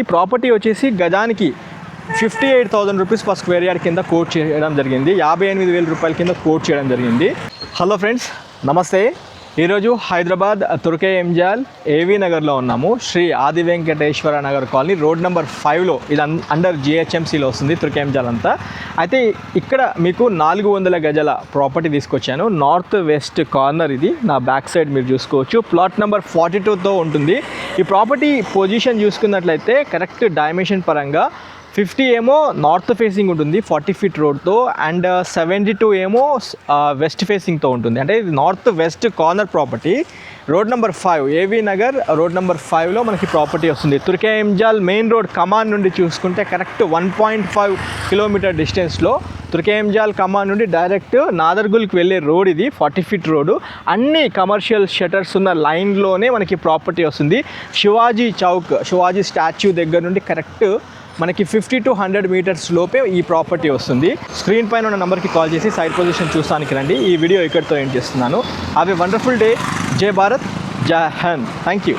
ఈ ప్రాపర్టీ వచ్చేసి గజానికి 58,000 రూపీస్ పర్ స్క్వేర్ యార్డ్ కింద కోట్ చేయడం జరిగింది. 58,000 రూపాయల కింద కోట్ చేయడం జరిగింది. హలో ఫ్రెండ్స్, నమస్తే. ఈరోజు హైదరాబాద్ తుర్కే ఎంజాల్ ఏవీ నగర్లో ఉన్నాము. Shri Adi Venkateswara Nagar colony road number 5లో. ఇది అండర్ జిహెచ్ఎంసీలో వస్తుంది తుర్కే ఎంజాల్ అంతా. అయితే ఇక్కడ మీకు 400 గజాల ప్రాపర్టీ తీసుకొచ్చాను. నార్త్ వెస్ట్ కార్నర్ ఇది. నా బ్యాక్ సైడ్ మీరు చూసుకోవచ్చు. ప్లాట్ నెంబర్ 42తో ఉంటుంది. ఈ ప్రాపర్టీ పొజిషన్ చూసుకున్నట్లయితే కరెక్ట్ డైమెన్షన్ పరంగా 50 ఏమో నార్త్ ఫేసింగ్ ఉంటుంది 40 ఫీట్ రోడ్తో, అండ్ 72 ఏమో వెస్ట్ ఫేసింగ్తో ఉంటుంది. అంటే ఇది north west corner property. Road number 5 ఏవీ నగర్ రోడ్ నెంబర్ 5లో మనకి ప్రాపర్టీ వస్తుంది. తుర్కే ఎంజాల్ మెయిన్ రోడ్ కమాన్ నుండి చూసుకుంటే కరెక్ట్ 1.5 కిలోమీటర్ డిస్టెన్స్లో తుర్కే ఎంజాల్ కమాన్ నుండి డైరెక్ట్ నాదర్గుల్కి వెళ్ళే రోడ్ ఇది. 40 ఫీట్ రోడ్డు. అన్ని కమర్షియల్ షటర్స్ ఉన్న లైన్లోనే మనకి ప్రాపర్టీ వస్తుంది. శివాజీ చౌక్, శివాజీ స్టాచ్యూ దగ్గర నుండి కరెక్ట్ మనకి 50 to 100 మీటర్స్ లోపే ఈ ప్రాపర్టీ వస్తుంది. స్క్రీన్ పైన ఉన్న నెంబర్కి కాల్ చేసి సైట్ పొజిషన్ చూస్తానికి రండి. ఈ వీడియో ఇక్కడితో ఎండ్ చేస్తున్నాను. Have a wonderful day. జై భారత్, జై హింద్. Thank you.